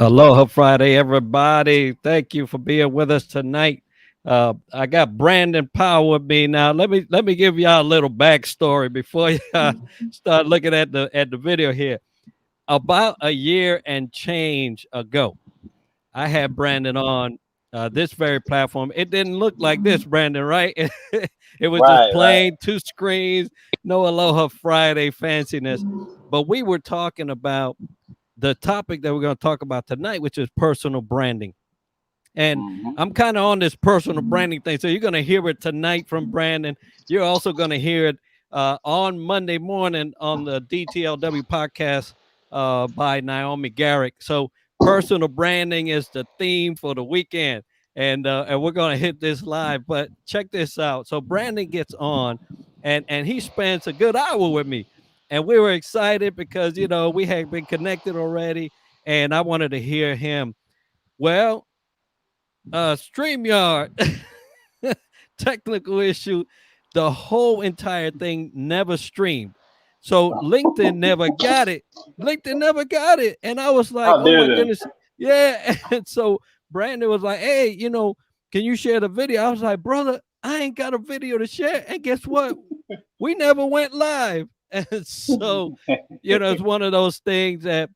Aloha Friday, everybody. Thank you for being with us tonight. I got Brandon Powell with me now. Let me give y'all a little backstory before you start looking at the video here. About a year and change ago, I had Brandon on this very platform. It didn't look like this, Brandon, right? It was just Right, right. plain two screens, no Aloha Friday fanciness. But we were talking about the topic that we're going to talk about tonight, which is personal branding. And Hmm. I'm kind of on this personal branding thing. So you're going to hear it tonight from Brandon. You're also going to hear it on Monday morning on the DTLW podcast by Naomi Garrick. So personal branding is the theme for the weekend. And we're going to hit this live. But check this out. So Brandon gets on and he spends a good hour with me. And we were excited because, we had been connected already. And I wanted to hear him. Well, StreamYard technical issue. The whole entire thing never streamed. So LinkedIn never got it. LinkedIn never got it. And I was like, How oh dare my they? goodness. Yeah. And so Brandon was like, hey, can you share the video? I was like, brother, I ain't got a video to share. And guess what? We never went live. And so, it's one of those things that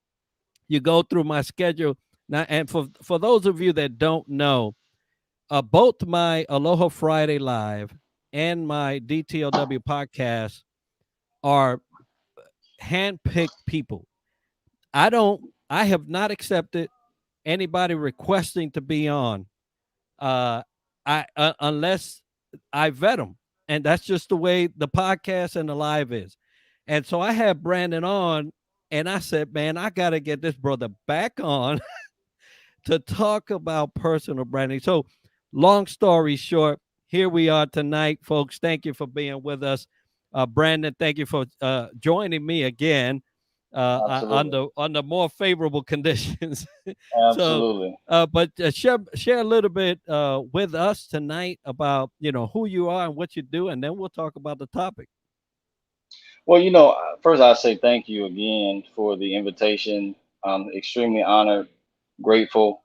you go through my schedule. Now, and for those of you that don't know, both my Aloha Friday Live and my DTLW podcast are handpicked people. I have not accepted anybody requesting to be on, uh, unless I vet them, and that's just the way the podcast and the live is. And so I had Brandon on, and I said, man, I got to get this brother back on to talk about personal branding. So, long story short, here we are tonight, folks. Thank you for being with us. Brandon, thank you for joining me again Absolutely. under more favorable conditions. So, Absolutely. but share a little bit with us tonight about who you are and what you do, and then we'll talk about the topic. Well, first I say thank you again for the invitation. I'm extremely honored, grateful.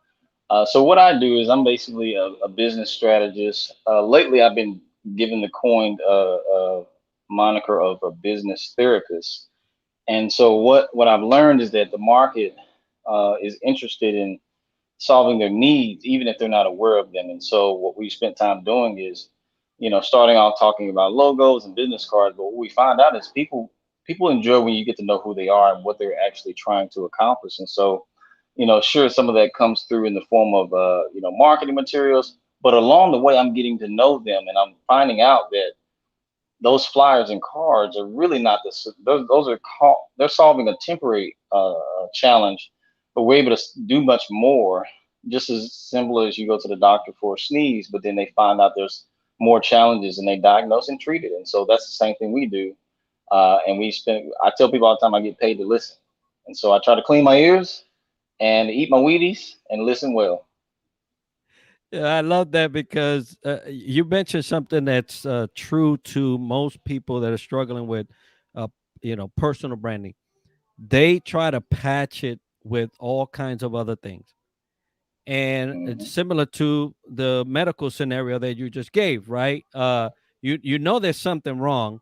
So what I do is I'm basically a business strategist. Lately, I've been given the coined moniker of a business therapist. And so what I've learned is that the market is interested in solving their needs, even if they're not aware of them. And so what we spent time doing is, starting off talking about logos and business cards. But what we find out is people enjoy when you get to know who they are and what they're actually trying to accomplish. And so, sure, some of that comes through in the form of marketing materials. But along the way, I'm getting to know them, and I'm finding out that those flyers and cards are really not those are they're solving a temporary challenge, but we're able to do much more. Just as simple as you go to the doctor for a sneeze, but then they find out there's more challenges and they diagnose and treat it. And so that's the same thing we do. And I tell people all the time I get paid to listen. And so I try to clean my ears and eat my Wheaties and listen well. Yeah, I love that because you mentioned something that's true to most people that are struggling with, uh, personal branding. They try to patch it with all kinds of other things, and it's Hmm. similar to the medical scenario that you just gave, right? You know there's something wrong.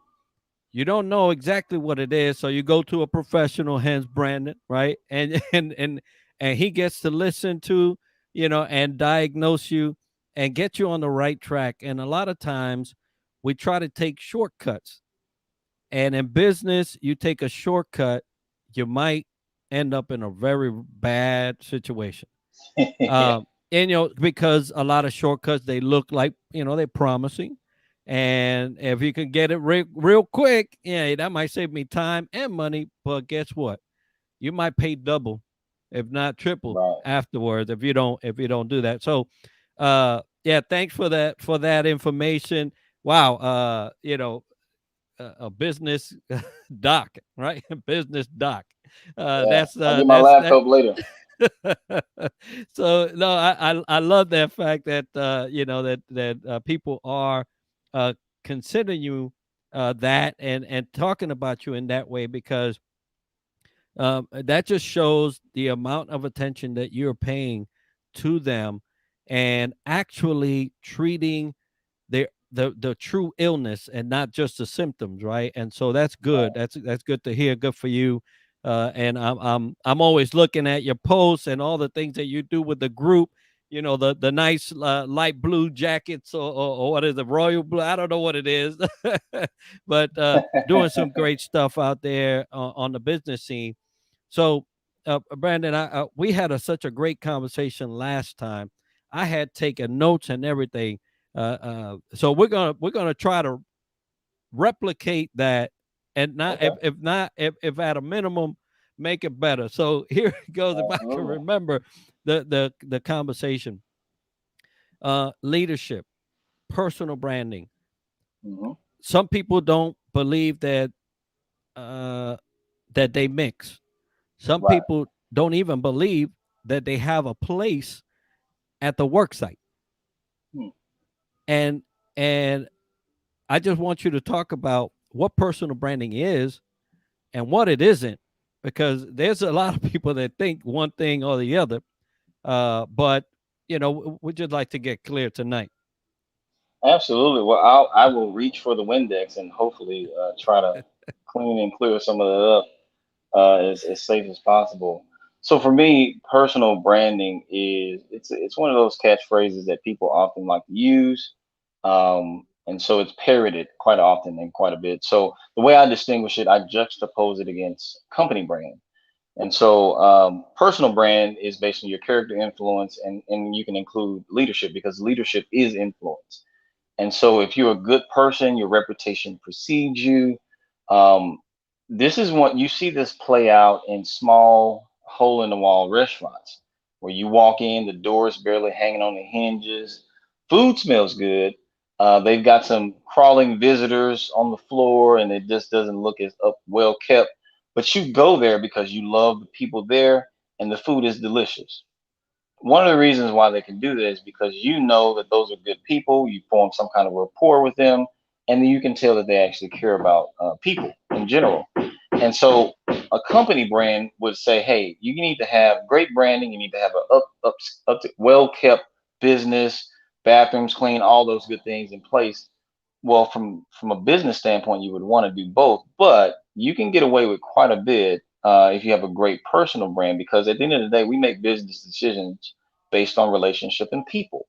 You don't know exactly what it is, so you go to a professional, hence Brandon, right? And and he gets to listen to, and diagnose you and get you on the right track. And a lot of times we try to take shortcuts. And in business, you take a shortcut, you might end up in a very bad situation. And because a lot of shortcuts they look like they're promising, and if you can get it real quick, yeah, that might save me time and money. But guess what? You might pay double, if not triple, Right. afterwards if you don't do that. So, yeah, thanks for that information. Wow, a business doc, right? Business doc. Yeah. That's I'll get my that's that laptop later. so no, I love that fact that that people are uh considering you that and talking about you in that way because That just shows the amount of attention that you're paying to them, and actually treating the true illness and not just the symptoms, right? And so that's good. That's good to hear. Good for you. And I'm always looking at your posts and all the things that you do with the group. You know, the nice light blue jackets, or what is it, royal blue? I don't know what it is, but doing some great stuff out there on the business scene. So, Brandon, we had such a great conversation last time. I had taken notes and everything. So we're gonna try to replicate that, and not, Okay. if at a minimum, make it better. So here it goes. If I can Absolutely. remember the conversation, leadership, personal branding. Hmm. Some people don't believe uh, that they mix. Some Right. people don't even believe that they have a place at the work site. Hmm. And and I just want you to talk about what personal branding is and what it isn't, because there's a lot of people that think one thing or the other. But we just like to get clear tonight. Absolutely. Well, I will reach for the Windex and hopefully try to clean and clear some of that up as safe as possible. So for me, personal branding is it's one of those catchphrases that people often like to use, and so it's parroted quite often and quite a bit. So the way I distinguish it, I juxtapose it against company brand. And so personal brand is based on your character, influence, and you can include leadership because leadership is influence. And so, if you're a good person, your reputation precedes you. Um, this is what you see this play out in small hole in the wall restaurants where you walk in, the door's barely hanging on the hinges, food smells good. They've got some crawling visitors on the floor, and it just doesn't look as up well kept. But you go there because you love the people there, and the food is delicious. One of the reasons why they can do that is because you know that those are good people. You form some kind of rapport with them, and then you can tell that they actually care about people in general. And so, a company brand would say, "Hey, you need to have great branding. You need to have a up to, well kept business, bathrooms clean, all those good things in place." Well, from a business standpoint, you would want to do both, but you can get away with quite a bit if you have a great personal brand, because at the end of the day, we make business decisions based on relationship and people.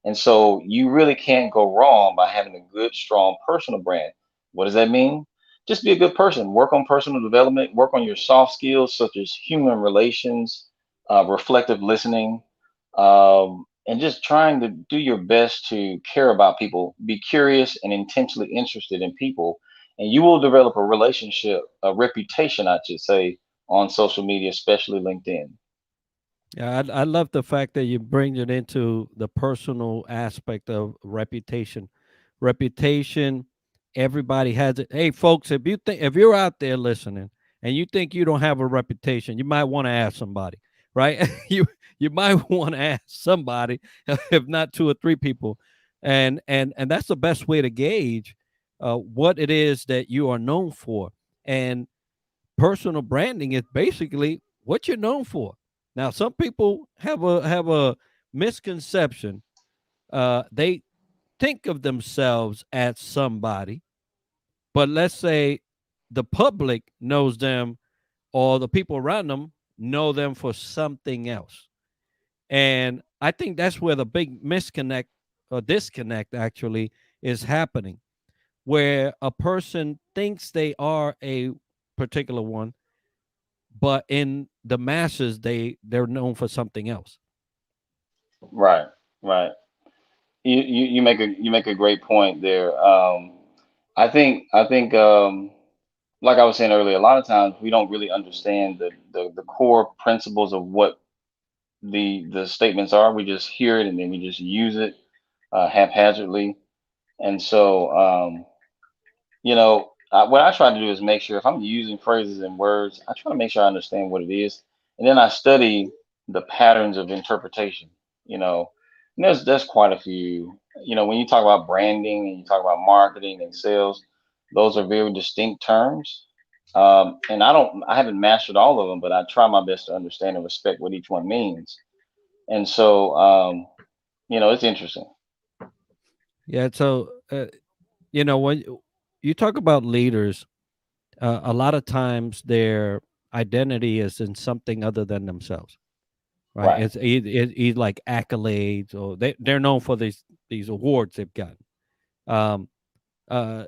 And so you really can't go wrong by having a good, strong personal brand. What does that mean? Just be a good person. Work on personal development. Work on your soft skills such as human relations, reflective listening, and just trying to do your best to care about people. Be curious and intentionally interested in people, and you will develop a relationship, a reputation, I should say, on social media, especially LinkedIn. Yeah, I love the fact that you bring it into the personal aspect of reputation. Reputation, everybody has it. Hey, folks, if you're out there listening and you think you don't have a reputation, you might want to ask somebody, right? You might want to ask somebody, if not two or three people, and that's the best way to gauge what it is that you are known for. And personal branding is basically what you're known for. Now, some people have a misconception. They think of themselves as somebody, but let's say the public knows them, or the people around them know them for something else. And I think that's where the big misconnect or disconnect actually is happening, where a person thinks they are a particular one, but in the masses they're known for something else. Right, right. You make a great point there. I think like I was saying earlier, a lot of times we don't really understand the core principles of what the statements are. We just hear it and then we just use it haphazardly. And so, what I try to do is make sure if I'm using phrases and words, I try to make sure I understand what it is, and then I study the patterns of interpretation. You know, and there's quite a few. When you talk about branding and you talk about marketing and sales, those are very distinct terms. And I haven't mastered all of them, but I try my best to understand and respect what each one means. And so, it's interesting. Yeah. So, when you talk about leaders, a lot of times their identity is in something other than themselves, right? Right, It's like accolades, or they're known for these awards they've gotten. Um, uh,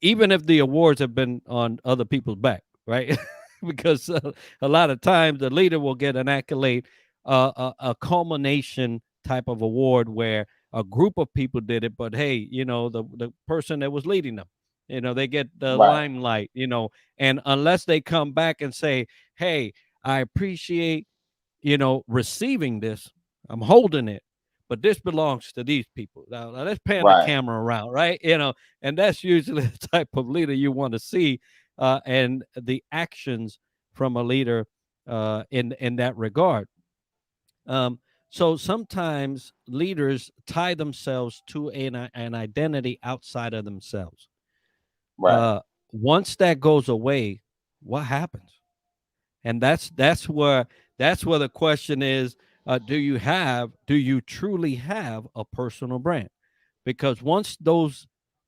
Even if the awards have been on other people's back, right? Because a lot of times the leader will get an accolade, a culmination type of award where a group of people did it, but hey, the person that was leading them, they get the right, limelight, and unless they come back and say, hey, I appreciate receiving this. I'm holding it, but this belongs to these people. Now let's pan the right. camera around, right? And that's usually the type of leader you want to see, and the actions from a leader in that regard. Um, so sometimes leaders tie themselves to an identity outside of themselves. Right. Uh, Once that goes away, what happens? And that's where the question is, do you truly have a personal brand? Because once those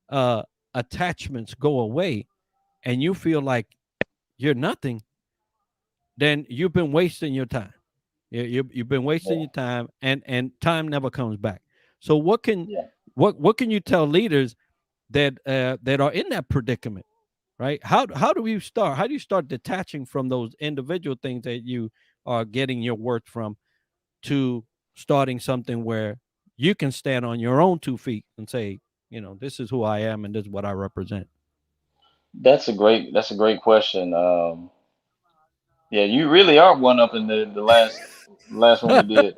uh attachments go away and you feel like you're nothing, then you've been wasting your time. You've been wasting Yeah. your time, and time never comes back. So what can Yeah. what can you tell leaders that are in that predicament, right? How do you start? How do you start detaching from those individual things that you are getting your worth from, to starting something where you can stand on your own 2 feet and say, this is who I am and this is what I represent. That's a great question. Yeah, you really are one up in the last one we did.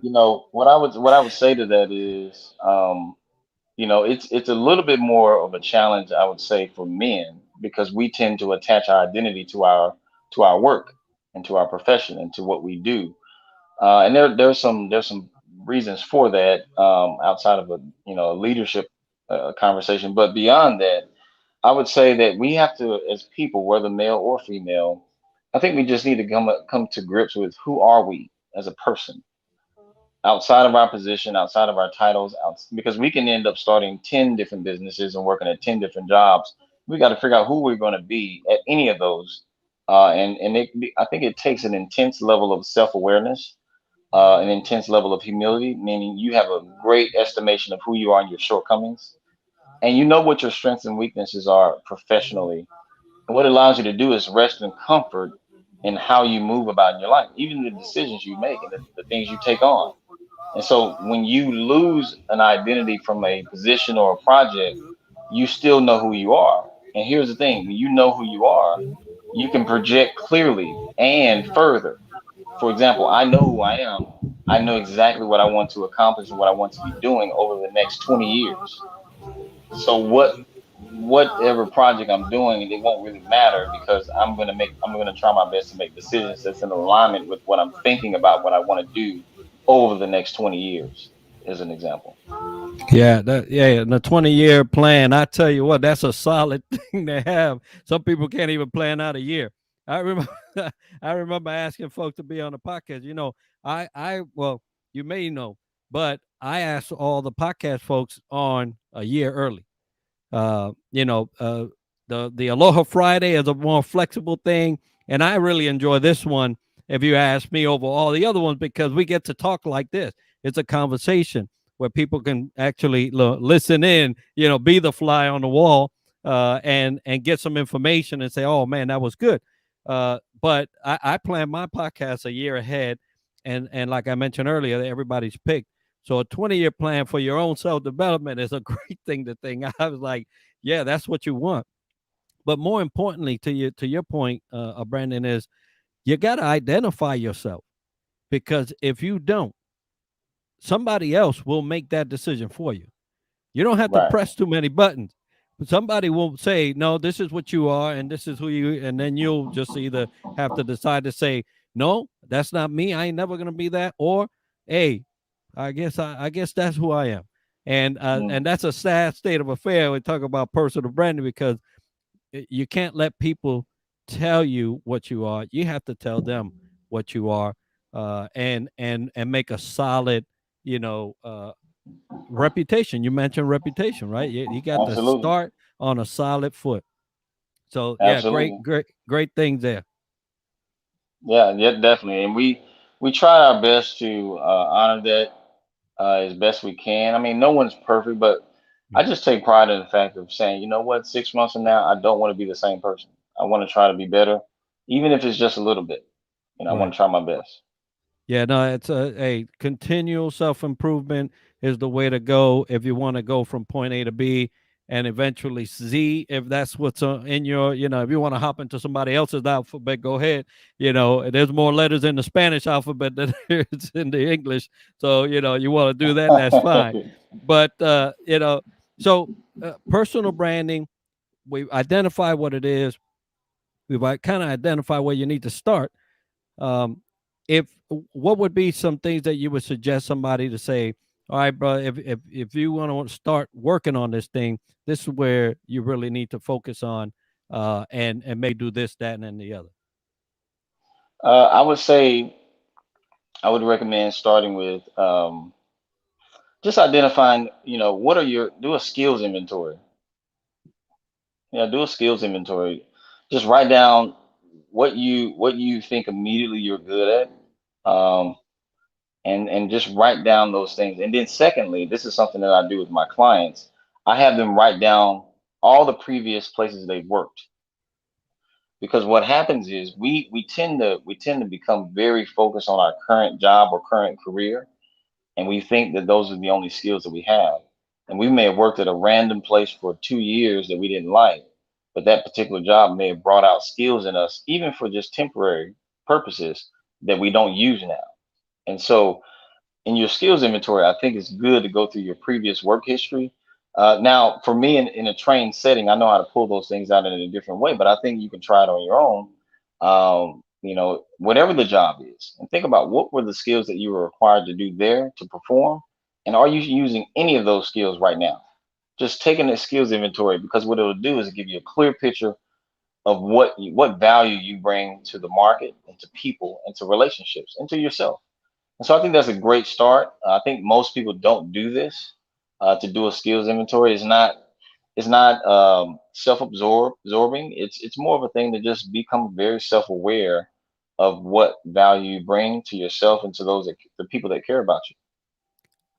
What I would say to that is, it's a little bit more of a challenge, I would say, for men, because we tend to attach our identity to our work and to our profession and to what we do. And there's some reasons for that, outside of a leadership conversation. But beyond that, I would say that we have to, as people, whether male or female, I think we just need to come to grips with who are we as a person, outside of our position, outside of our titles, because we can end up starting 10 different businesses and working at 10 different jobs. We got to figure out who we're going to be at any of those. I think it takes an intense level of self awareness, an intense level of humility, meaning you have a great estimation of who you are and your shortcomings, and you know what your strengths and weaknesses are professionally. And what it allows you to do is rest in comfort in how you move about in your life, even the decisions you make and the things you take on. And so when you lose an identity from a position or a project, you still know who you are. And here's the thing, when you know who you are, you can project clearly and further. For example, I know who I am. I know exactly what I want to accomplish and what I want to be doing over the next 20 years. So whatever project I'm doing, it won't really matter, because I'm gonna try my best to make decisions that's in alignment with what I'm thinking about, what I want to do over the next 20 years, as an example. Yeah, and the 20-year plan, I tell you what, that's a solid thing to have. Some people can't even plan out a year. I remember I remember asking folks to be on the podcast. Well, you may know, but I asked all the podcast folks on a year early. Uh, you know, uh, the Aloha Friday is a more flexible thing, and I really enjoy this one, if you ask me, over all the other ones, because we get to talk like this. It's a conversation where people can actually listen in, be the fly on the wall, and get some information and say, "Oh man, that was good." But I plan my podcast a year ahead, and like I mentioned earlier, everybody's picked. So a 20-year plan for your own self development is a great thing to think. I was like, yeah, that's what you want. But more importantly, to your point, Brandon, is you got to identify yourself, because if you don't, somebody else will make that decision for you. You don't have to Right. press too many buttons. But somebody will say, no, this is what you are, and this is who you, and then you'll just either have to decide to say, no, that's not me. I ain't never gonna be that, or hey, I guess that's who I am. And Mm. that's a sad state of affair. We talk about personal branding, because you can't let people tell you what you are. You have to tell them what you are, and make a solid, you know, reputation. You mentioned reputation, right? You got to Absolutely. start on a solid foot. So yeah, Absolutely. great things there. Yeah, yeah, definitely. And we try our best to honor that as best we can. I mean, no one's perfect, but I Right. just take pride in the fact of saying, you know what, 6 months from now, I don't want to be the same person. I want to try to be better, even if it's just a little bit. I want Right. to try my best. Yeah, no, it's a continual self improvement is the way to go if you want to go from point A to B and eventually Z. If that's what's in your, if you want to hop into somebody else's alphabet, go ahead. There's more letters in the Spanish alphabet than there's in the English. So, you want to do that, that's fine. But, so personal branding, we identify what it is, we've kind of identified where you need to start. um, if What would be some things that you would suggest somebody to say, all right, bro, if you want to start working on this thing, this is where you really need to focus on, and maybe do this, that, and then the other. I would say I would recommend starting with just identifying, what are your do a skills inventory. Yeah, do a skills inventory. Just write down what you think immediately you're good at, and just write down those things. And then secondly, this is something that I do with my clients. I have them write down all the previous places they've worked, because what happens is we tend to become very focused on our current job or current career, and we think that those are the only skills that we have. And we may have worked at a random place for 2 years that we didn't like, but that particular job may have brought out skills in us, even for just temporary purposes, that we don't use now. And so, in your skills inventory, I think it's good to go through your previous work history. Now, for me, in a trained setting, I know how to pull those things out in a different way, but I think you can try it on your own. Whatever the job is, and think about what were the skills that you were required to do there to perform, and are you using any of those skills right now? Just taking a skills inventory, because what it'll do is give you a clear picture of what value you bring to the market and to people and to relationships and to yourself. And so I think that's a great start. I think most people don't do this. To do a skills inventory is not self-absorbing. It's more of a thing to just become very self-aware of what value you bring to yourself and to the people that care about you.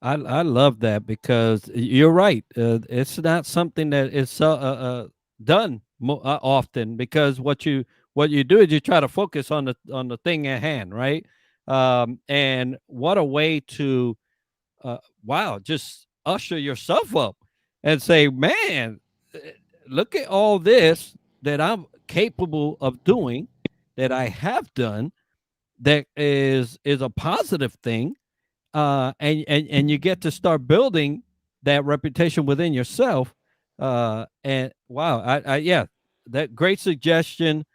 I love that because you're right. It's not something that is done often, because what you do is you try to focus on the thing at hand, right? And what a way to wow, just usher yourself up and say, man, uh, look at all this that I'm capable of doing, that I have done, that is a positive thing. And you get to start building that reputation within yourself. And wow, yeah, that great suggestion.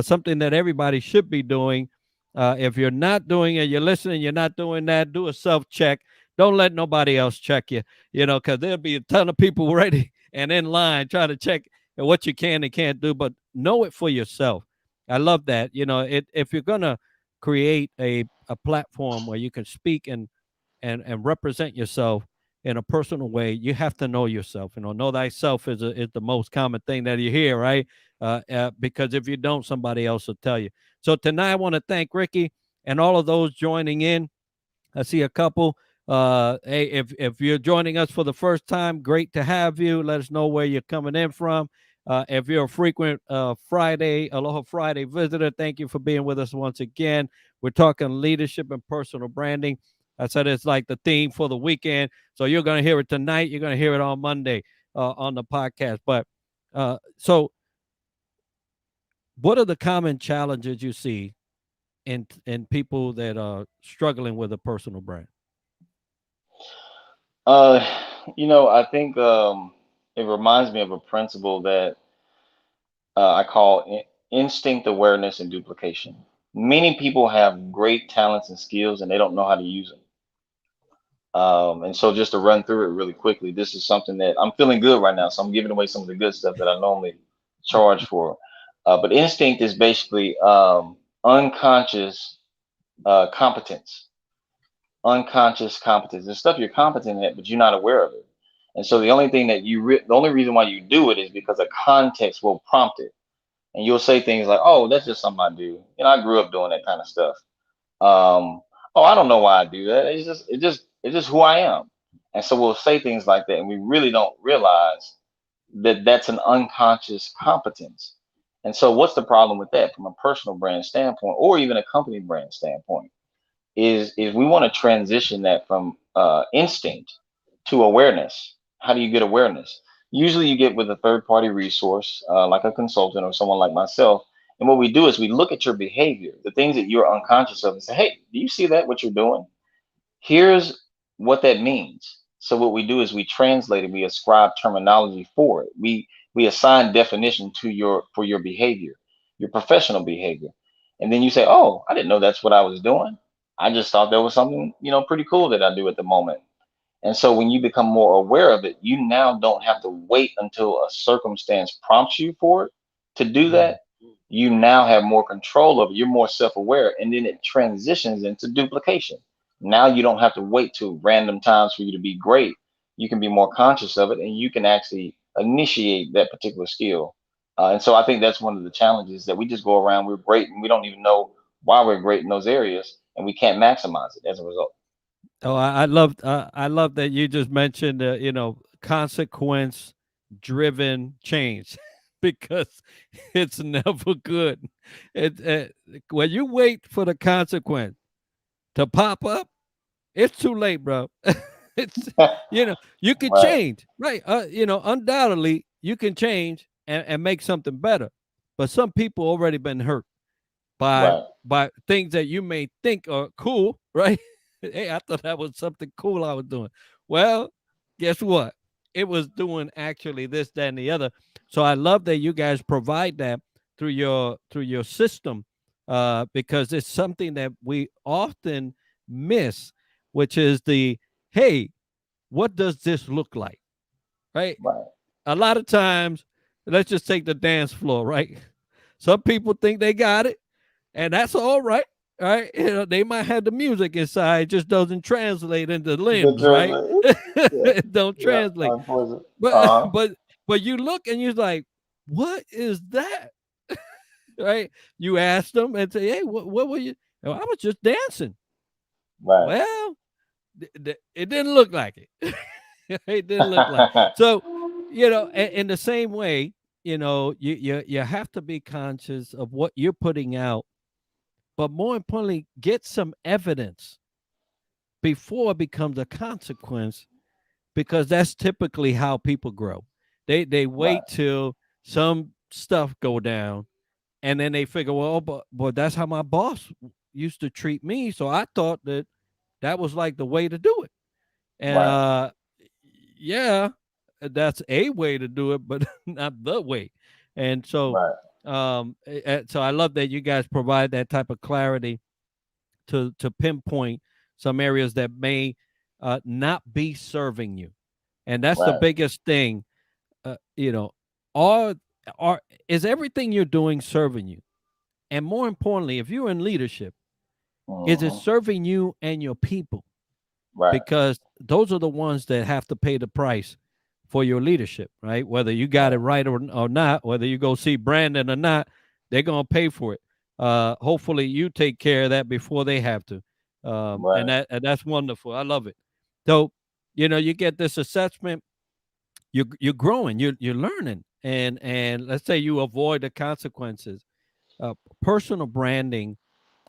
Something that everybody should be doing. If you're not doing it, you're listening, you're not doing that, do a self check. Don't let nobody else check you, because there'll be a ton of people ready and in line trying to check what you can and can't do, but know it for yourself. I love that. If you're going to create a platform where you can speak and represent yourself in a personal way, you have to know yourself. Know thyself is the most common thing that you hear, right? Because if you don't, somebody else will tell you. So tonight, I want to thank Ricky and all of those joining in. I see a couple. Hey, if you're joining us for the first time, great to have you. Let us know where you're coming in from. If you're a frequent Aloha Friday visitor, thank you for being with us once again. We're talking leadership and personal branding. I said it's like the theme for the weekend. So you're going to hear it tonight. You're going to hear it on Monday on the podcast. But so, what are the common challenges you see in people that are struggling with a personal brand? Uh, I think it reminds me of a principle that I call instinct awareness and duplication. Many people have great talents and skills, and they don't know how to use them. And so, just to run through it really quickly, this is something that I'm feeling good right now. So I'm giving away some of the good stuff that I normally charge for. But instinct is basically unconscious competence, unconscious competence. There's stuff you're competent at, but you're not aware of it. And so the only thing that the only reason why you do it is because a context will prompt it. And you'll say things like, "Oh, that's just something I do. You know, I grew up doing that kind of stuff." Oh, I don't know why I do that. It's just who I am. And so we'll say things like that, and we really don't realize that that's an unconscious competence. And so, what's the problem with that from a personal brand standpoint, or even a company brand standpoint? Is we want to transition that from instinct to awareness. How do you get awareness? Usually, you get with a third party resource, like a consultant or someone like myself. And what we do is we look at your behavior, the things that you're unconscious of, and say, "Hey, do you see that? What you're doing? Here's what that means." So what we do is we translate it, we ascribe terminology for it. We assign definition to your for your behavior, your professional behavior. And then you say, "Oh, I didn't know that's what I was doing. I just thought that was something, pretty cool that I do at the moment." And so when you become more aware of it, you now don't have to wait until a circumstance prompts you for it to do Mm. that. You now have more control of it. You're more self-aware, and then it transitions into duplication. Now you don't have to wait till random times for you to be great. You can be more conscious of it, and you can actually initiate that particular skill. And so I think that's one of the challenges that we just go around. We're great, and we don't even know why we're great in those areas, and we can't maximize it as a result. Oh, I love that you just mentioned, consequence driven change because it's never good. When you wait for the consequence to pop up, it's too late, bro. It's you can Right, change, right? Undoubtedly you can change and make something better, but some people already been hurt by right, things that you may think are cool, right? Hey, I thought that was something cool I was doing. Well, guess what? It was doing actually this, that, and the other. So I love that you guys provide that through your system, because it's something that we often miss, which is the hey, what does this look like? Right? right. A lot of times, let's just take the dance floor, right? Some people think they got it and that's all right. Right? They might have the music inside, it just doesn't translate into The limbs, right? translate. Yeah, It don't yeah. translate. Unfortunate. But Uh-huh. but you look and you're like, what is that? Right? You ask them and say, hey, what were you? "Oh, I was just dancing." Right. Well, it didn't look like it. It didn't look like. So, in the same way, you have to be conscious of what you're putting out, but more importantly, get some evidence before it becomes a consequence, because that's typically how people grow. They Right. wait till some stuff go down, and then they figure, well, but that's how my boss used to treat me, so I thought that that was like the way to do it. And Right. yeah, that's a way to do it, but not the way. And so Right. so I love that you guys provide that type of clarity to pinpoint some areas that may not be serving you, and that's the Right. biggest thing. You know, are are is everything you're doing serving you? And more importantly, if you're in leadership, is it Hmm. serving you and your people? Right. Because those are the ones that have to pay the price for your leadership, right? Whether you got it Right. right or not, whether you go see Brandon or not, they're gonna pay for it. Hopefully, you take care of that before they have to, Right. and that's wonderful. I love it. So, you get this assessment. You're growing. You're learning, and let's say you avoid the consequences. Personal branding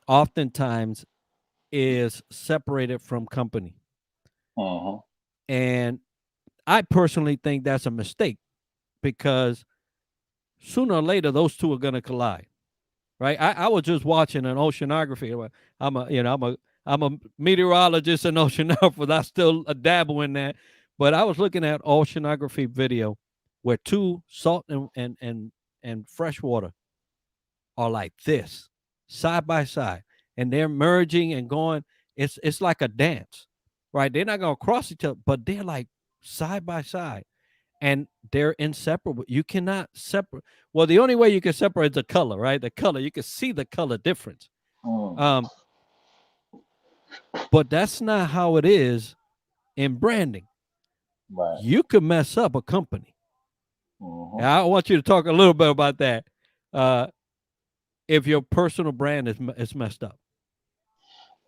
oftentimes is separated from company, Hmm. and I personally think that's a mistake because sooner or later those two are going to collide, right? I was just watching an oceanography. I'm a meteorologist and oceanographer. I still dabble in that, but I was looking at oceanography video where two salt and fresh water are like this, side by side, and they're merging and going. It's like a dance, right? They're not going to cross each other, but they're like side by side, and they're inseparable. You cannot separate. Well, the only way you can separate is the color, right? The color, you can see the color difference. Mm, Um, but that's not how it is in branding. right. You could mess up a company. And Hmm. I want you to talk a little bit about that. Uh, if your personal brand is messed up.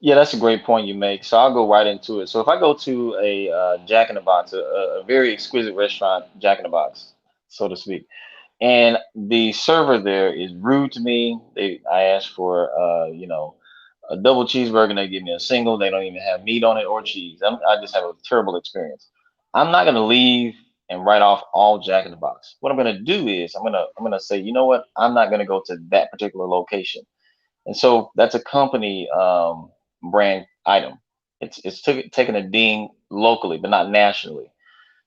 Yeah, that's a great point you make. So I'll go right into it. So if I go to a Jack in the Box, a very exquisite restaurant, Jack in the Box, so to speak, and the server there is rude to me. I asked for, a double cheeseburger, and they give me a single. They don't even have meat on it or cheese. I just have a terrible experience. I'm not gonna leave and write off all Jack in the Box. What I'm gonna do is I'm gonna say, you know what? I'm not gonna go to that particular location, and so that's a company brand item. It's taking a ding locally, but not nationally.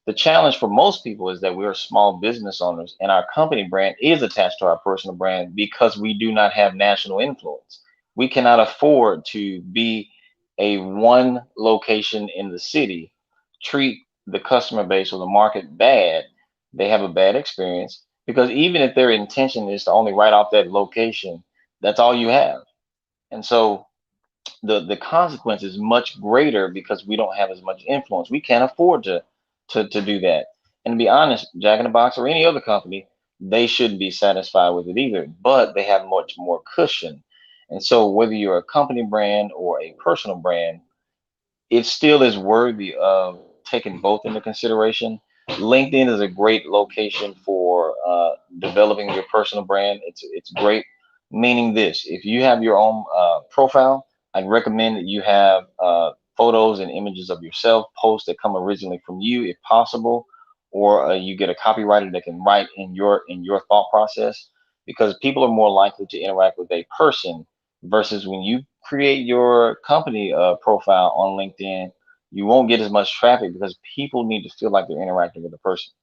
The challenge for most people is that we are small business owners and our company brand is attached to our personal brand because we do not have national influence. We cannot afford to be a one location in the city, treat the customer base or the market bad. They have a bad experience because even if their intention is to only write off that location, that's all you have. And so the consequence is much greater because we don't have as much influence. We can't afford to do that. And to be honest, Jack in the Box or any other company, they shouldn't be satisfied with it either. But they have much more cushion. And so whether you're a company brand or a personal brand, it still is worthy of taking both into consideration. LinkedIn is a great location for developing your personal brand. It's great. Meaning this, if you have your own profile, I'd recommend that you have photos and images of yourself, posts that come originally from you, if possible, or you get a copywriter that can write in your thought process, because people are more likely to interact with a person versus when you create your company profile on LinkedIn, you won't get as much traffic because people need to feel like they're interacting with the person.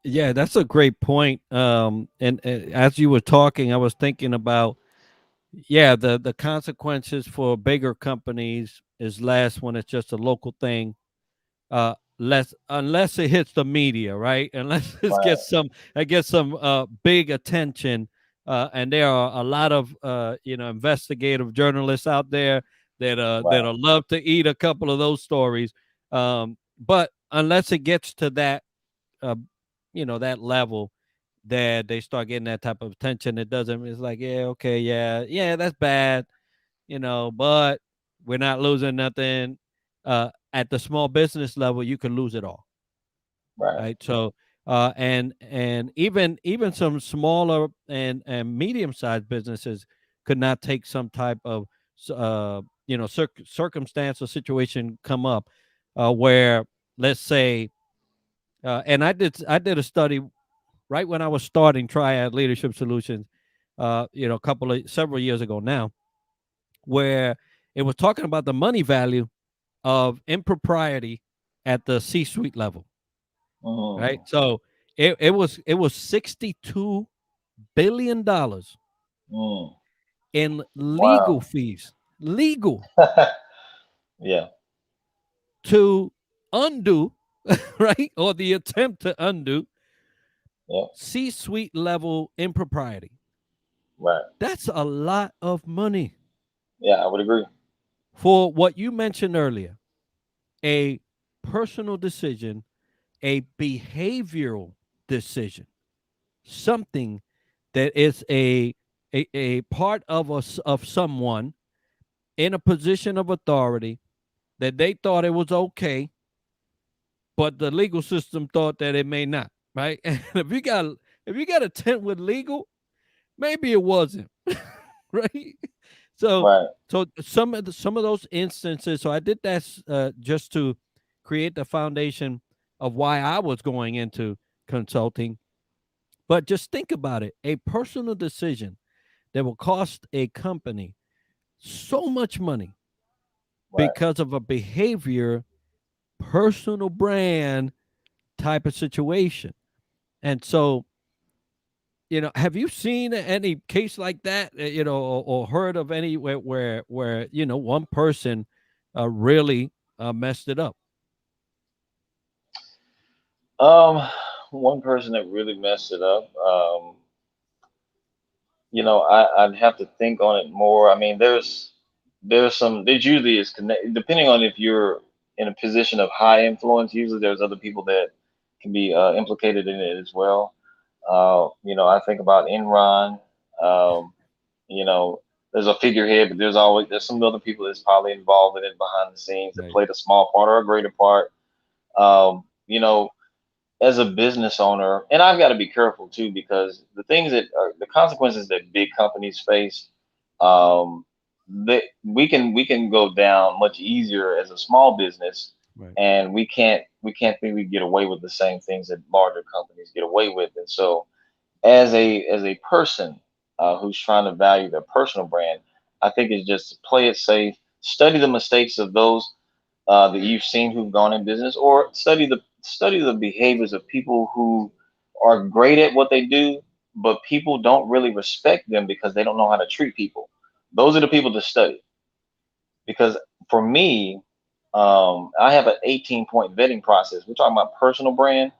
Yeah, that's a great point. And as you were talking, I was thinking about, yeah, the consequences for bigger companies is less when it's just a local thing. Less unless it hits the media, right? Unless Right, it gets some big attention. And there are a lot of investigative journalists out there right, that'll love to eat a couple of those stories. But unless it gets to that uh, that level that they start getting that type of attention, it doesn't. It's like, yeah, okay, yeah, that's bad, but we're not losing nothing. At the small business level, you can lose it all, right, right? So, and even some smaller and medium sized businesses could not take some type of circumstance or situation come up where, let's say, and I did a study right when I was starting Triad Leadership Solutions, a couple of several years ago now, where it was talking about the money value of impropriety at the C-suite level, right? mm, So it was $62 billion mm. in legal Wow. fees, legal Yeah, to undo, right, or the attempt to undo yeah, C-suite level impropriety. right. That's a lot of money Yeah, I would agree. for what you mentioned earlier, a personal decision, a behavioral decision, something that is a part of us of someone in a position of authority that they thought it was okay, but the legal system thought that it may not, right? And if you got a tent with legal, maybe it wasn't, right? So Right, some of those instances. So I did that just to create the foundation of why I was going into consulting. But just think about it: a personal decision that will cost a company so much money right. because of a behavior, personal brand type of situation. And so, have you seen any case like that, or heard of any where one person really messed it up? Um, one person that really messed it up. I'd have to think on it more. I mean, there's some. There usually is connect depending on if you're in a position of high influence. Usually, there's other people that can be implicated in it as well. I think about Enron. Um, you know, there's a figurehead, but there's some other people that's probably involved in it behind the scenes that Right. played a small part or a greater part. Um, you know, as a business owner, and I've got to be careful too because the consequences that big companies face, um, we can go down much easier as a small business, Right. and we can't think we get away with the same things that larger companies get away with. And so, as a person who's trying to value their personal brand, I think it's just to play it safe, study the mistakes of those that you've seen who've gone in business, or study the behaviors of people who are great at what they do, but people don't really respect them because they don't know how to treat people. Those are the people to study. Because for me, I have an 18-point vetting process. We're talking about personal brand.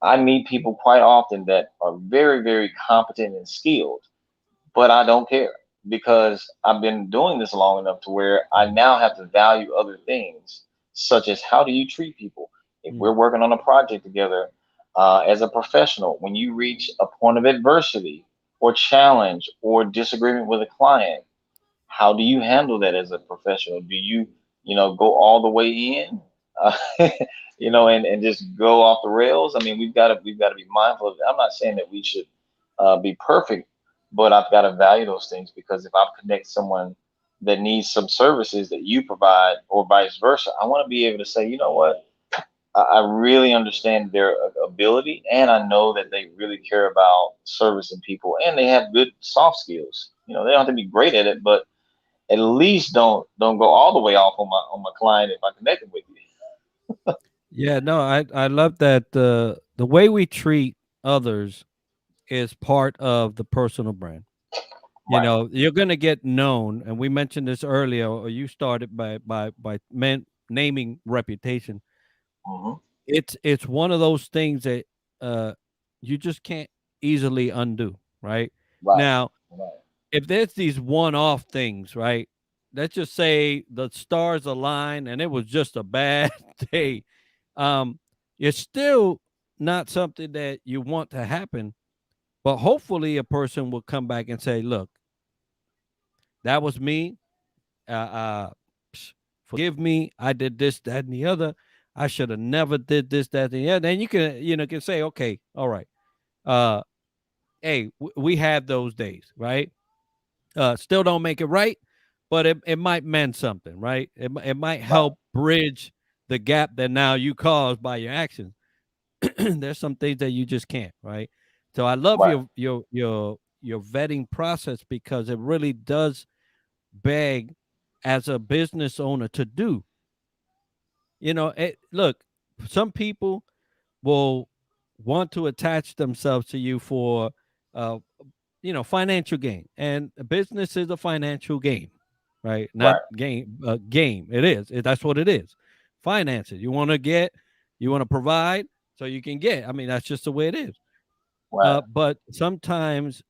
I meet people quite often that are very, very competent and skilled, but I don't care because I've been doing this long enough to where I Mhm. now have to value other things, such as how do you treat people? If we're Mm. working on a project together as a professional, when you reach a point of adversity or challenge or disagreement with a client, how do you handle that as a professional? Do you go all the way in, uh, and just go off the rails? I mean, we've got to be mindful of that. I'm not saying that we should be perfect, but I've got to value those things because if I connect someone that needs some services that you provide, or vice versa, I want to be able to say, you know what, I really understand their ability, and I know that they really care about servicing people, and they have good soft skills. They don't have to be great at it, but at least don't go all the way off on my client if I connected with you. Yeah, no, I love that the way we treat others is part of the personal brand. You Right. know, you're going to get known, and we mentioned this earlier, or you started by naming reputation. Hmm. It's one of those things that uh you just can't easily undo, right? Right. Now, Right. if there's these one-off things, right? Let's just say the stars align and it was just a bad day. Um, it's still not something that you want to happen, but hopefully a person will come back and say, "Look, that was me. Psh, forgive me. I did this, that, and the other. I should have never did this, that, and the other." Then you can, can say, "Okay, all right. Uh, hey, we have those days, right? Still don't make it right, but it might mend something, right? It might Right. help bridge the gap that now you caused by your actions. There's some things that you just can't, right? So I love Right. your vetting process because it really does beg as a business owner to do. Look, some people will want to attach themselves to you for uh, financial gain, and a business is a financial game, right? Not Right. game. It is. That's what it is. Finances. You want to provide, so you can get. I mean, that's just the way it is. Right. But sometimes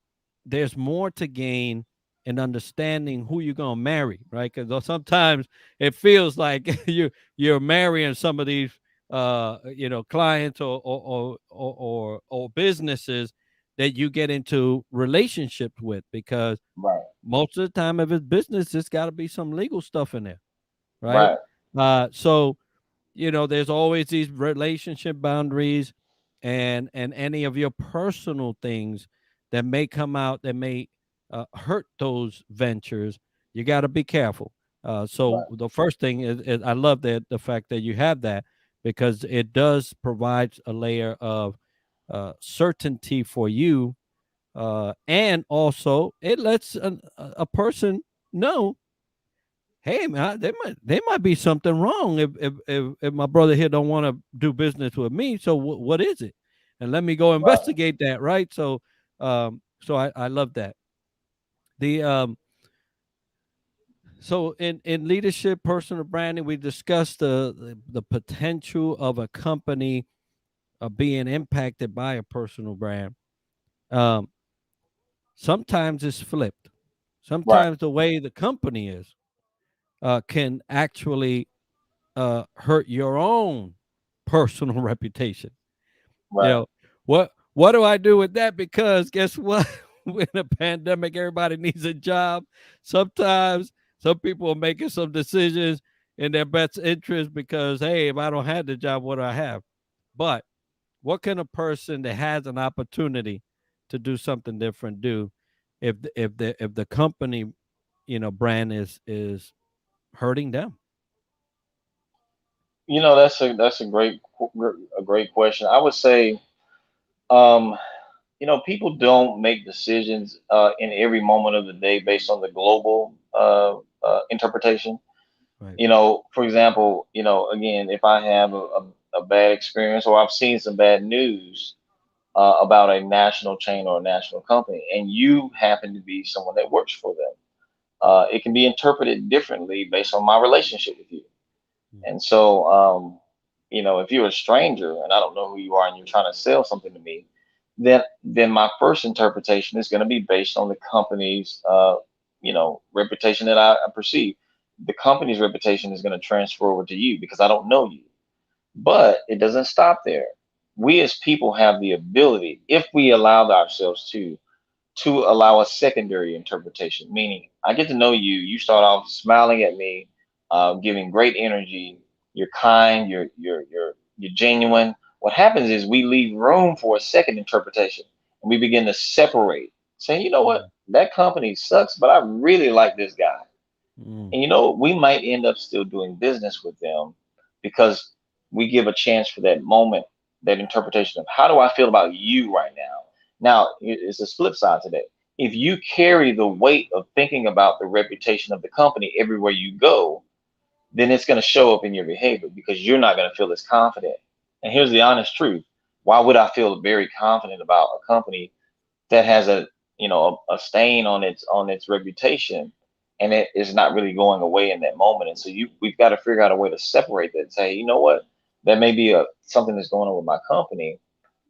there's more to gain in understanding who you're gonna marry, right? Because sometimes it feels like you're marrying some of these clients or businesses that you get into relationships with, because Right. most of the time if it's business, it's got to be some legal stuff in there, right? Right. So there's always these relationship boundaries, and any of your personal things that may come out that may hurt those ventures. You got to be careful. So Right. the first thing is I love that the fact that you have that, because it does provide a layer of certainty for you, and also it lets a person know, hey man, there might be something wrong if my brother here don't want to do business with me. So what is it? And let me go Right. investigate that, right? So I love that. The So in leadership, personal branding, we discussed the potential of a company being impacted by a personal brand, um, sometimes it's flipped. Right, Sometimes the way the company is can actually hurt your own personal reputation. You right. know, what do I do with that? Because guess what? When a pandemic, everybody needs a job. Sometimes some people are making some decisions in their best interest because, hey, if I don't have the job, what do I have? But what can a person that has an opportunity to do something different do if the company, brand is hurting them? That's a great question. I would say, um, people don't make decisions in every moment of the day based on the global interpretation. Right. For example, again, if I have a bad experience or I've seen some bad news about a national chain or a national company, and you happen to be someone that works for them, it can be interpreted differently based on my relationship with you. Mhm. And so, if you're a stranger and I don't know who you are and you're trying to sell something to me, then my first interpretation is going to be based on the company's, reputation that I perceive. The company's reputation is going to transfer over to you because I don't know you. But it doesn't stop there. We as people have the ability, if we allow ourselves to allow a secondary interpretation, meaning I get to know you. You start off smiling at me, giving great energy. You're kind. You're genuine. What happens is we leave room for a second interpretation, and we begin to separate, saying, you know what, Mhm. that company sucks, but I really like this guy. Mhm. And we might end up still doing business with them because we give a chance for that moment, that interpretation of how do I feel about you right now. Now, it's a flip side to that. If you carry the weight of thinking about the reputation of the company everywhere you go, then it's going to show up in your behavior because you're not going to feel as confident. And here's the honest truth. Why would I feel very confident about a company that has a stain on its reputation, and it is not really going away in that moment? And so we've got to figure out a way to separate that and say, you know what, that may be a something that's going on with my company,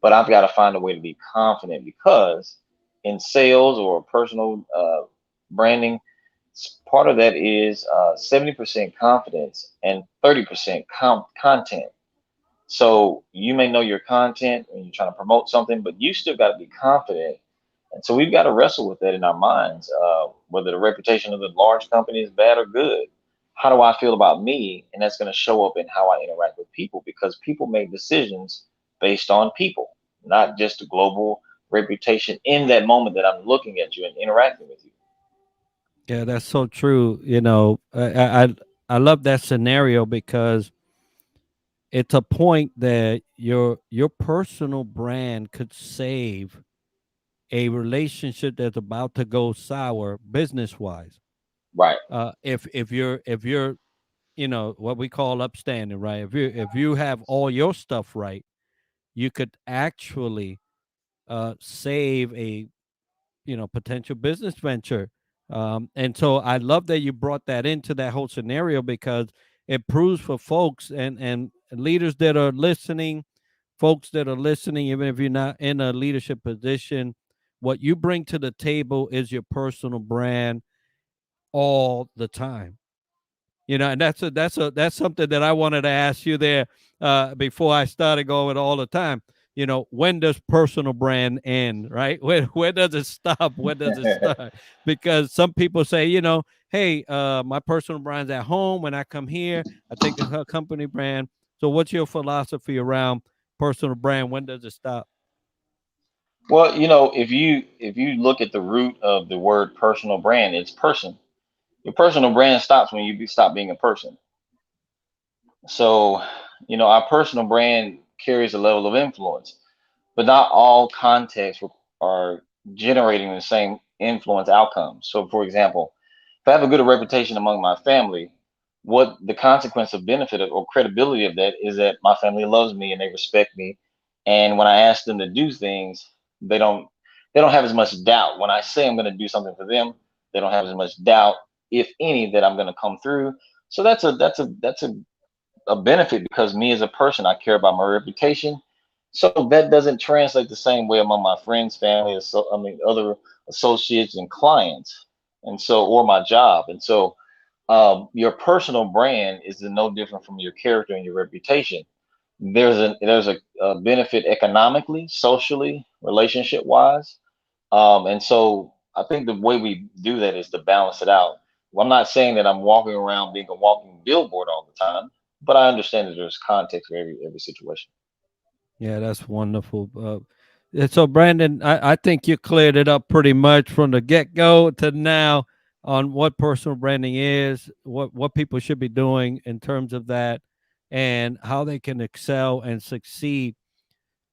but I've got to find a way to be confident because in sales or personal branding, part of that is 70% confidence and 30% content. So you may know your content when you're trying to promote something, but you still got to be confident. And so we've got to wrestle with that in our minds, whether the reputation of the large company is bad or good. How do I feel about me? And that's going to show up in how I interact with people because people make decisions based on people, not just the global reputation in that moment that I'm looking at you and interacting with you. Yeah, that's so true. I love that scenario because it's a point that your personal brand could save a relationship that's about to go sour business wise. Right. If you're what we call upstanding, right? If you have all your stuff right, you could actually save a potential business venture. And so I love that you brought that into that whole scenario because it proves for folks and leaders that are listening, folks that are listening, even if you're not in a leadership position, what you bring to the table is your personal brand all the time. And that's something that I wanted to ask you there before I started going all the time. When does personal brand end, right? Where does it stop? When does it start? Because some people say, hey, my personal brand's at home. When I come here, I take the company brand. So what's your philosophy around personal brand? When does it stop? Well, if you look at the root of the word personal brand, it's person. Your personal brand stops when stop being a person. So, our personal brand carries a level of influence, but not all contexts are generating the same influence outcomes. So, for example, if I have a good reputation among my family, what the consequence of benefit or credibility of that is that my family loves me and they respect me. And when I ask them to do things, they don't they don't have as much doubt. When I say I'm going to do something for them, they don't have as much doubt, if any, that I'm going to come through. So that's a benefit because me as a person, I care about my reputation. So that doesn't translate the same way among my friends, family, so I mean other associates and clients, and so or my job. And so your personal brand is no different from your character and your reputation. There's a benefit economically, socially, relationship wise, and so I think the way we do that is to balance it out. Well, I'm not saying that I'm walking around being a walking billboard all the time, but I understand that there's context for every situation. Yeah, that's wonderful. And so, Brandon, I think you cleared it up pretty much from the get go to now on what personal branding is, what people should be doing in terms of that, and how they can excel and succeed.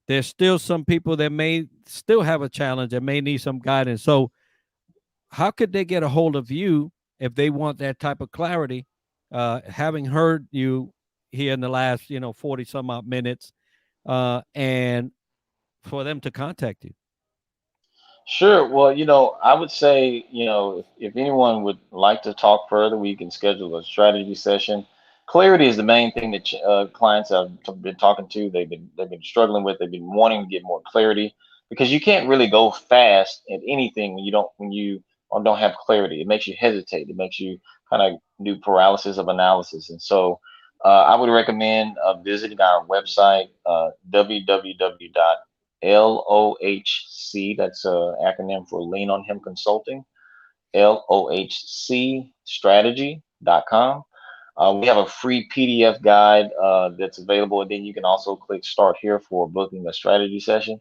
There's still some people that may still have a challenge and may need some guidance. So, how could they get a hold of you if they want that type of clarity? Having heard you here in the last, 40 some odd minutes, and for them to contact you. Sure. Well, I would say, if anyone would like to talk further, we can schedule a strategy session. Clarity is the main thing that clients I've been talking to, they've been struggling with. They've been wanting to get more clarity because you can't really go fast at anything when you don't have clarity. It makes you hesitate. It makes you kind of do paralysis of analysis. And so, I would recommend visiting our website, www LOHC, that's an acronym for Lean on Him Consulting, LOHC strategy.com. We have a free PDF guide that's available, and then you can also click Start Here for booking a strategy session.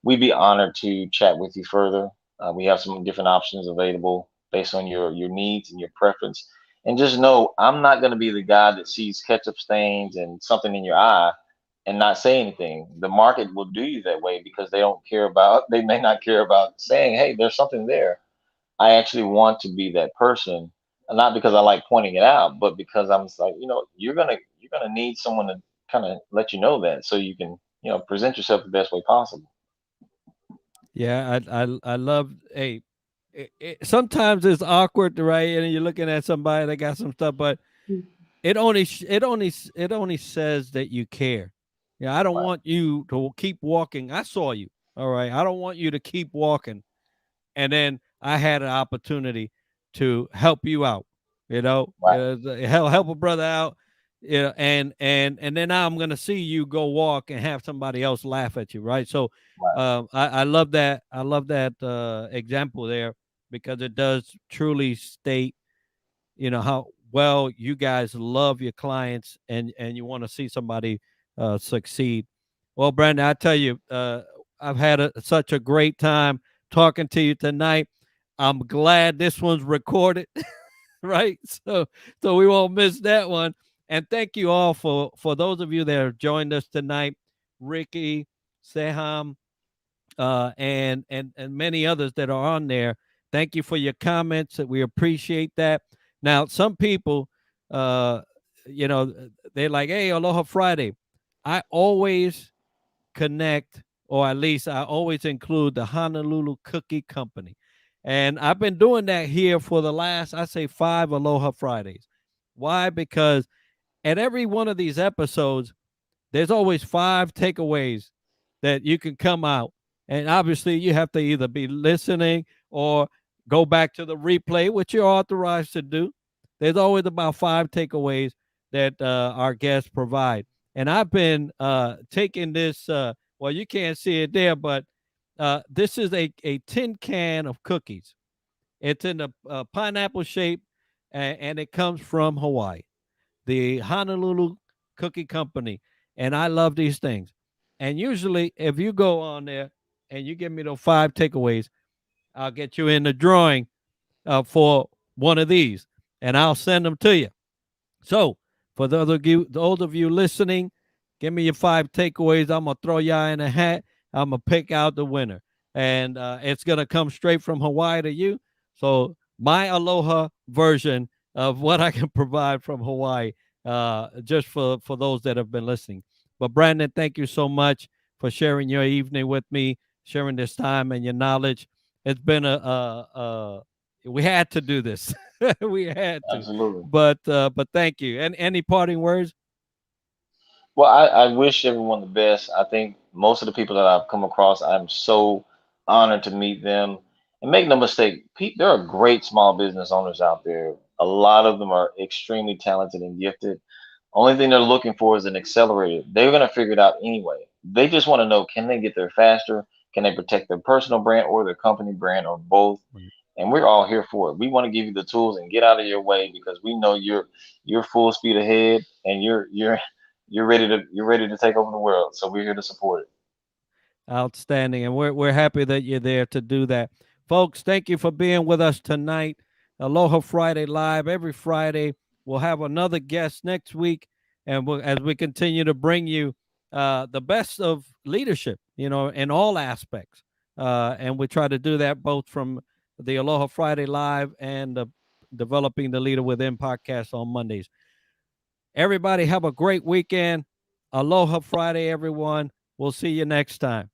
We'd be honored to chat with you further. We have some different options available based on your needs and your preference. And just know, I'm not going to be the guy that sees ketchup stains and something in your eye and not say anything. The market will do you that way because they may not care about saying, hey, there's something there. I actually want to be that person, and not because I like pointing it out, but because I'm just like, you're gonna need someone to kind of let you know that, so you can, present yourself the best way possible. Yeah, I love. Hey, sometimes it's awkward, right? And you're looking at somebody that got some stuff, but it only says that you care. Yeah, I don't Right, want you to keep walking. I saw you. All right, I don't want you to keep walking and then I had an opportunity to help you out. right, Help a brother out. And then now I'm gonna see you go walk and have somebody else laugh at you, right? So, right. I love that. I love that example there because it does truly state, how well you guys love your clients and you want to see somebody succeed. Well, Brandon, I tell you, I've had such a great time talking to you tonight. I'm glad this one's recorded, right? So we won't miss that one. And thank you all for those of you that have joined us tonight, Ricky, Seham, and many others that are on there. Thank you for your comments. We appreciate that. Now, some people, uh, they're like, "Hey, Aloha Friday." I always connect, or at least I always include the Honolulu Cookie Company, and I've been doing that here for the last, I say, 5 Aloha Fridays. Why? Because at every one of these episodes, there's always 5 takeaways that you can come out. And obviously, you have to either be listening or go back to the replay, which you're authorized to do. There's always about 5 takeaways that our guests provide. And I've been taking this, well, you can't see it there, but this is a tin can of cookies. It's in a pineapple shape, and it comes from Hawaii, the Honolulu Cookie Company. And I love these things. And usually, if you go on there and you give me those 5 takeaways, I'll get you in the drawing for one of these, and I'll send them to you. So, for those of you listening, give me your 5 takeaways. I'm gonna throw y'all in a hat. I'm gonna pick out the winner, and it's gonna come straight from Hawaii to you. So, my aloha version of what I can provide from Hawaii, just for those that have been listening. But Brandon, thank you so much for sharing your evening with me, sharing this time and your knowledge. It's been we had to do this. We had to. Absolutely. But thank you. And any parting words? Well, I wish everyone the best. I think most of the people that I've come across, I'm so honored to meet them. And make no mistake, there are great small business owners out there. A lot of them are extremely talented and gifted. Only thing they're looking for is an accelerator. They're going to figure it out anyway. They just want to know, can they get there faster? Can they protect their personal brand or their company brand or both? Right. And we're all here for it. We want to give you the tools and get out of your way because we know you're full speed ahead and you're ready to take over the world. So we're here to support it. Outstanding. And we're happy that you're there to do that. Folks, thank you for being with us tonight. Aloha Friday Live. Every Friday, we'll have another guest next week. And as we continue to bring you the best of leadership, in all aspects. And we try to do that both from the Aloha Friday Live and the Developing the Leader Within podcast on Mondays. Everybody have a great weekend. Aloha Friday, everyone. We'll see you next time.